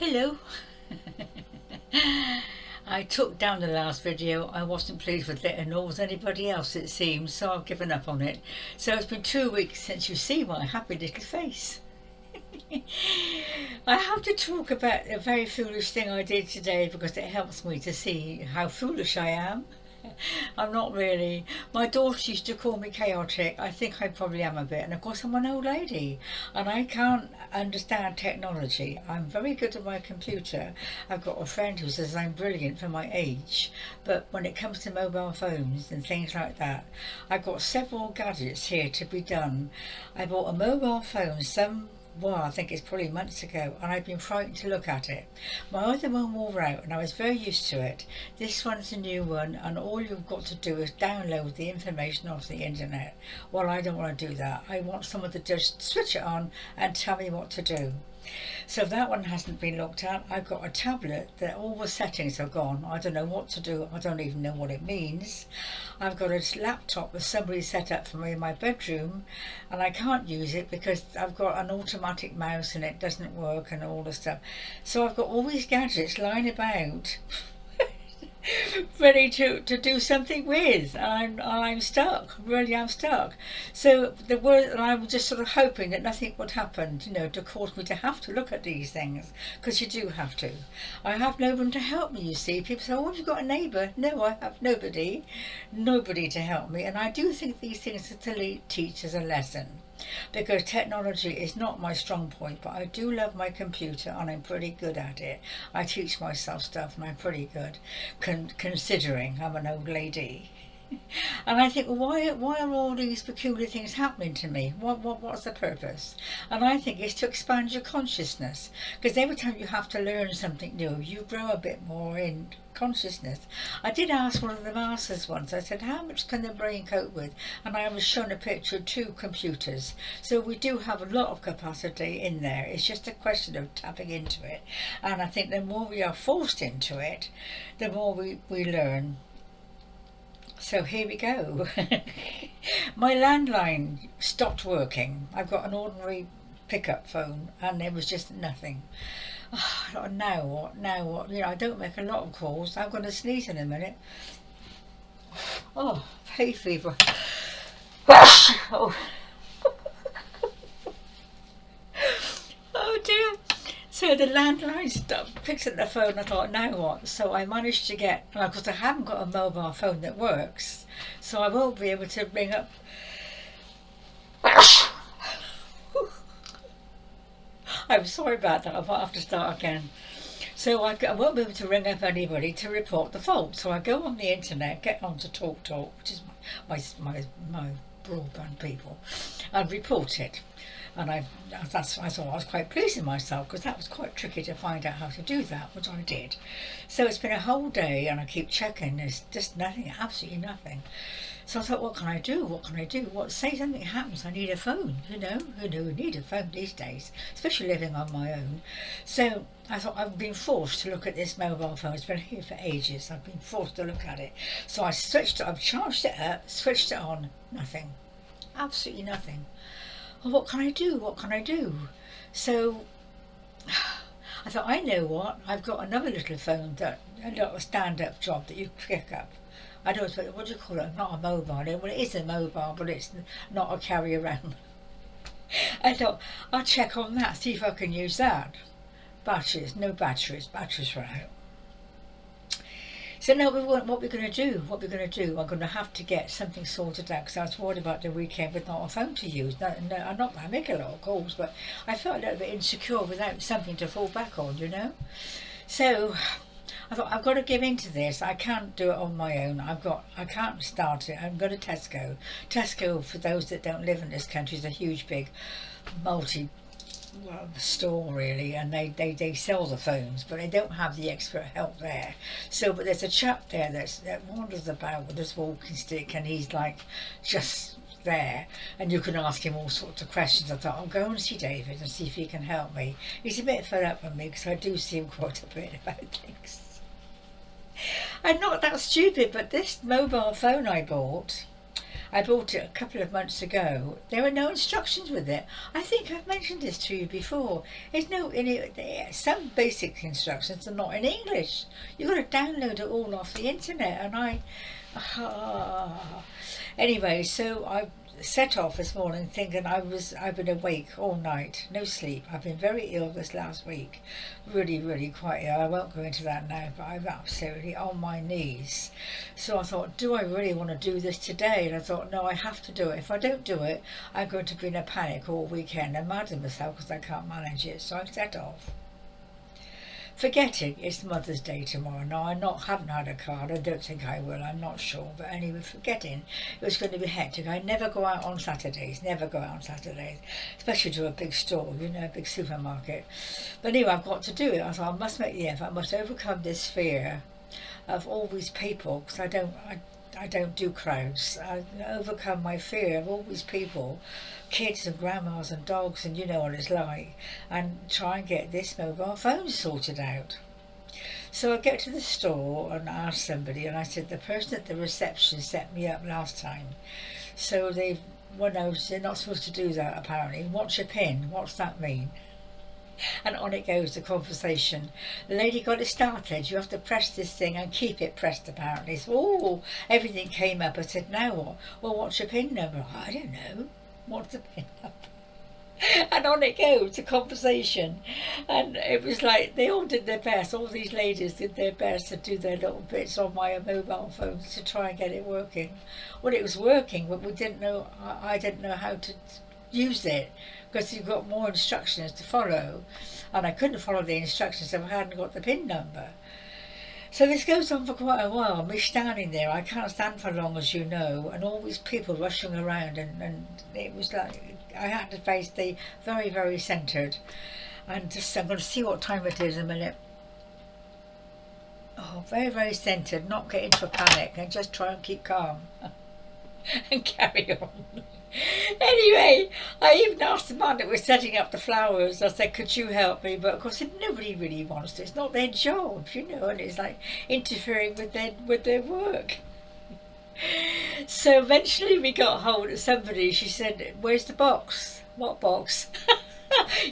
Hello. I took down the last video. I wasn't pleased with it, and nor was anybody else, it seems, so I've given up on it. So it's been 2 weeks since you see my happy little face. I have to talk about a very foolish thing I did today because it helps me to see how foolish I am. I'm not really. My daughter used to call me chaotic. I think I probably am a bit. And of course, I'm an old lady and I can't understand technology. I'm very good at my computer. I've got a friend who says I'm brilliant for my age. But when it comes to mobile phones and things like that, I've got several gadgets here to be done. I bought a mobile phone I think it's probably months ago, and I've been frightened to look at it. My other one wore out and I was very used to it. This one's a new one, and all you've got to do is download the information off the internet. Well, I don't want to do that. I want someone to just switch it on and tell me what to do. So that one hasn't been looked at. I've got a tablet that all the settings are gone. I don't know what to do. I don't even know what it means. I've got a laptop that somebody set up for me in my bedroom, and I can't use it because I've got an automatic mouse and it doesn't work and all the stuff. So I've got all these gadgets lying about ready to do something with, and I'm stuck. Really, I'm stuck. So I was just sort of hoping that nothing would happen, to cause me to have to look at these things, because you do have to. I have no one to help me. You see, people say, "Oh, have you got a neighbour?" No, I have nobody to help me, and I do think these things are teach us a lesson. Because technology is not my strong point, but I do love my computer and I'm pretty good at it. I teach myself stuff and I'm pretty good, considering I'm an old lady. And I think, well, why are all these peculiar things happening to me? What's the purpose? And I think it's to expand your consciousness, because every time you have to learn something new, you grow a bit more in consciousness. I did ask one of the masters once, I said, how much can the brain cope with? And I was shown a picture of 2 computers. So we do have a lot of capacity in there. It's just a question of tapping into it. And I think the more we are forced into it, the more we learn. So here we go. My landline stopped working. I've got an ordinary pickup phone and there was just nothing. Oh, now what? Now what? I don't make a lot of calls. I'm going to sneeze in a minute. Oh, hay fever. Oh. Oh dear. So the landline stopped, picked up the phone. I thought, now what? So I managed to get, because I haven't got a mobile phone that works, so I won't be able to ring up. I'm sorry about that. I might have to start again. So I won't be able to ring up anybody to report the fault. So I go on the internet, get on to TalkTalk, which is my broadband people, and report it. And I thought I was quite pleased with myself, because that was quite tricky to find out how to do that, which I did. So it's been a whole day and I keep checking. There's just nothing, absolutely nothing. So I thought, what can I do? Say something happens, I need a phone. Who need a phone these days, especially living on my own. So I thought, I've been forced to look at this mobile phone. It's been here for ages. I've been forced to look at it. So I've charged it up, switched it on, nothing. Absolutely nothing. Well, what can I do? So I thought, I know what, I've got another little phone, a little stand-up job that you pick up. I don't know, what do you call it? Not a mobile. Well, it is a mobile, but it's not a carry around. I thought, I'll check on that, see if I can use that. No batteries are out. So now what we're going to do. I'm going to have to get something sorted out, because I was worried about the weekend with not a phone to use. I make a lot of calls, but I felt a little bit insecure without something to fall back on, So I thought, I've got to give in to this. I can't do it on my own. I can't start it. I'm going to Tesco. Tesco, for those that don't live in this country, is a huge, big, store really, and they sell the phones, but they don't have the expert help there. But there's a chap there that wanders about with his walking stick, and he's like just there, and you can ask him all sorts of questions. I thought, I'll go and see David and see if he can help me. He's a bit fed up with me, because I do see him quite a bit about things. I'm not that stupid, but this mobile phone I bought, I bought it a couple of months ago. There were no instructions with it. I think I've mentioned this to you before. There's no in it. Some basic instructions are not in English. You've got to download it all off the internet, and anyway, so I set off this morning thinking I've been awake all night, no sleep. I've been very ill this last week, really quite ill. I won't go into that now, but I'm absolutely on my knees. So I thought, do I really want to do this today? And I thought, no, I have to do it. If I don't do it, I'm going to be in a panic all weekend and mad at myself because I can't manage it. So I set off, forgetting it's Mother's Day tomorrow. Now, haven't had a card. I don't think I will. I'm not sure. But anyway, forgetting it was going to be hectic. I never go out on Saturdays. Never go out on Saturdays, especially to a big store, a big supermarket. But anyway, I've got to do it. I thought I must make the effort. I must overcome this fear of all these people, because I don't do crowds. I overcome my fear of all these people, kids and grandmas and dogs, and you know what it's like, and try and get this mobile phone sorted out. So I get to the store and ask somebody, and I said, the person at the reception set me up last time. So they're not supposed to do that apparently. What's your PIN? What's that mean? And on it goes, the conversation. The lady got it started. You have to press this thing and keep it pressed, apparently. So, everything came up. I said, now what? Well, what's your PIN number? I don't know. What's the PIN number? And on it goes, the conversation. And it was like, they all did their best. All these ladies did their best to do their little bits on my mobile phones to try and get it working. Well, it was working, but we didn't know, I didn't know how to use it, because you've got more instructions to follow, and I couldn't follow the instructions if I hadn't got the PIN number. So this goes on for quite a while, me standing there. I can't stand for long, as you know, and all these people rushing around, and it was like I had to face the very centred, and just I'm going to see what time it is in a minute. Oh, very centred, not get into a panic, and just try and keep calm and carry on. Anyway, I even asked the man that was setting up the flowers. I said, could you help me? But of course nobody really wants to. It's not their job, and it's like interfering with their work. So eventually we got hold of somebody. She said, where's the box? What box?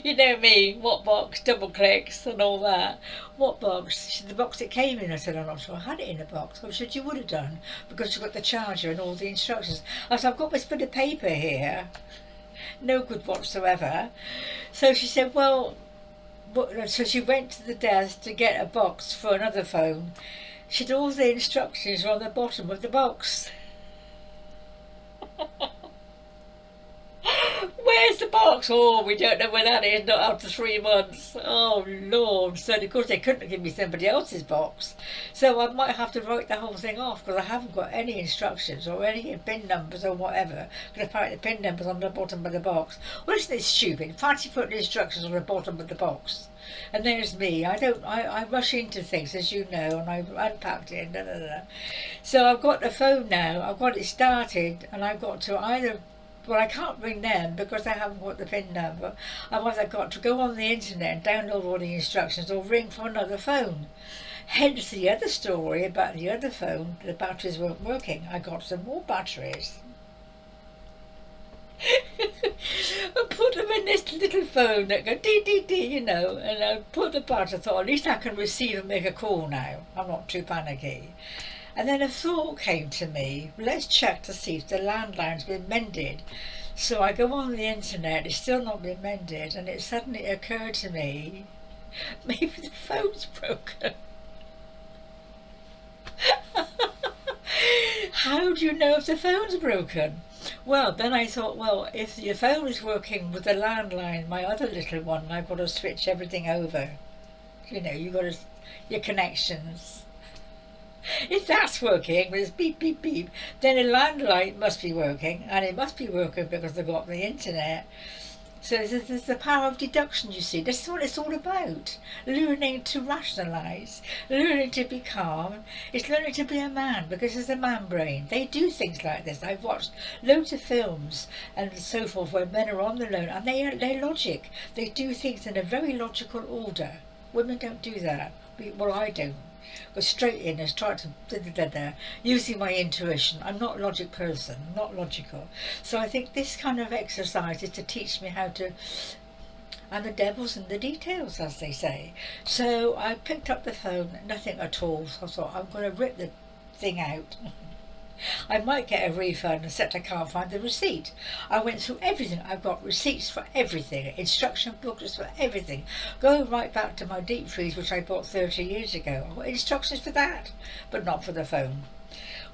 You know me, what box, double clicks and all that. What box? She said, the box it came in. I said, I'm not sure I had it in a box. Well, she said, you would have done, because you've got the charger and all the instructions. I said, I've got this bit of paper here. No good whatsoever. So she said, well, so she went to the desk to get a box for another phone. She said, all the instructions are on the bottom of the box. Where's the box? Oh, we don't know where that is, not after 3 months. Oh, Lord. So, of course, they couldn't give me somebody else's box. So I might have to write the whole thing off, because I haven't got any instructions or any PIN numbers or whatever. Because apparently the PIN number's on the bottom of the box. Well, isn't it stupid? Fancy putting instructions on the bottom of the box. And there's me. I rush into things, as you know, and I've unpacked it and So I've got the phone now. I've got it started, and I've got to either... Well, I can't ring them because I haven't got the PIN number. I've either got to go on the internet and download all the instructions or ring from another phone. Hence the other story about the other phone, the batteries weren't working. I got some more batteries. I put them in this little phone that go dee dee dee, and I put the battery. I thought, at least I can receive and make a call now. I'm not too panicky. And then a thought came to me, let's check to see if the landline's been mended. So I go on the internet, it's still not been mended, and it suddenly occurred to me, maybe the phone's broken. How do you know if the phone's broken? Well, then I thought, well, if your phone is working with the landline, my other little one, I've got to switch everything over. You've got your connections. If that's working, with this beep, beep, beep, then a landline must be working, and it must be working because they've got the internet. So there's the power of deduction, you see. This is what it's all about. Learning to rationalise, learning to be calm. It's learning to be a man, because it's a man brain. They do things like this. I've watched loads of films and so forth where men are on the loan, and they're logic. They do things in a very logical order. Women don't do that. Well, I don't. Go straight in and start to using my intuition. I'm not a logic person, not logical. So I think this kind of exercise is to teach me how to, and the devil's in the details, as they say. So I picked up the phone, nothing at all. So I thought, I'm going to rip the thing out. I might get a refund, except I can't find the receipt. I went through everything. I've got receipts for everything, instruction booklets for everything, going right back to my deep freeze, which I bought 30 years ago. I've got instructions for that, but not for the phone.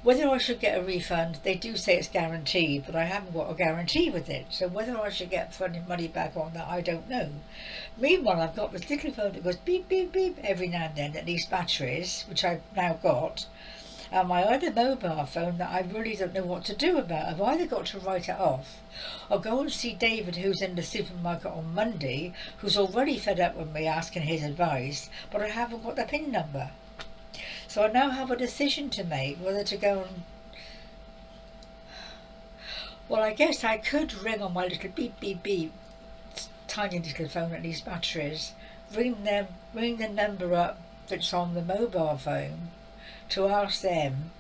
Whether I should get a refund, they do say it's guaranteed, but I haven't got a guarantee with it. So whether I should get money back on that, I don't know. Meanwhile, I've got this little phone that goes beep, beep, beep every now and then that needs batteries, which I've now got. And my other mobile phone that I really don't know what to do about. I've either got to write it off or go and see David, who's in the supermarket on Monday, who's already fed up with me asking his advice, but I haven't got the PIN number. So I now have a decision to make, whether to go and... Well, I guess I could ring on my little beep, beep, beep, tiny little phone that needs batteries, ring the number up that's on the mobile phone, to ask them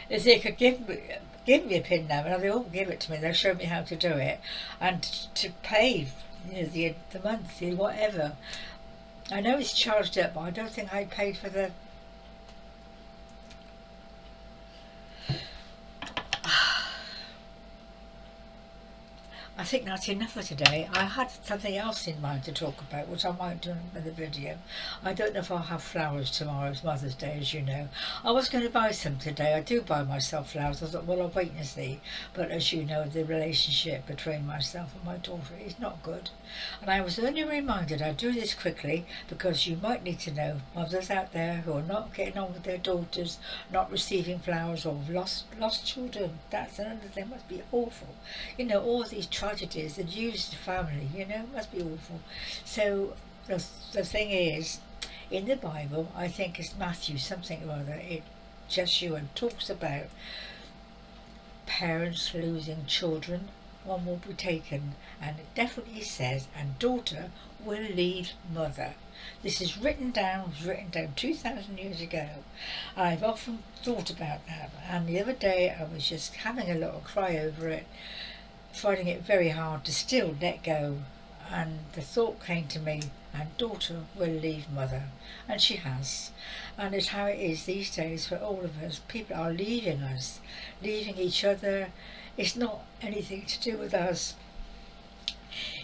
if they could give me a PIN number. Now, they won't give it to me, they'll show me how to do it, and to pay, the monthly whatever. I know it's charged up, but I don't think I paid for the... I think that's enough for today. I had something else in mind to talk about, which I might do in another video. I don't know if I'll have flowers tomorrow. It's Mother's Day, as you know. I was going to buy some today. I do buy myself flowers. I thought, well, I'll wait and see. But as you know, the relationship between myself and my daughter is not good. And I was only reminded, I do this quickly, because you might need to know, mothers out there who are not getting on with their daughters, not receiving flowers, or lost children. That's another thing. It must be awful. All these tragedies that use the family, must be awful. So the thing is, in the Bible, I think it's Matthew something or other, Joshua talks about parents losing children, one will be taken, and it definitely says, and daughter will leave mother. This is written down 2,000 years ago. I've often thought about that, and the other day I was just having a little cry over it, finding it very hard to still let go, and the thought came to me, and daughter will leave mother, and she has. And it's how it is these days for all of us. People are leaving us, leaving each other. It's not anything to do with us.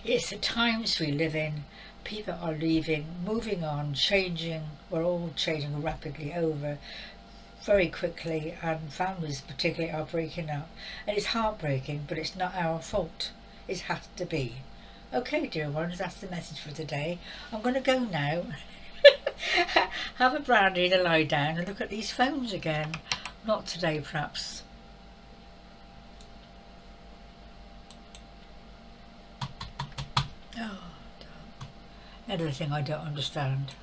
It's the times we live in. People are leaving, moving on, changing. We're all changing rapidly over very quickly, and families particularly are breaking up, and it's heartbreaking, but it's not our fault. It has to be. Okay, dear ones, that's the message for today. I'm going to go now. Have a brandy to lie down and look at these phones again. Not today, perhaps. Oh, another thing I don't understand.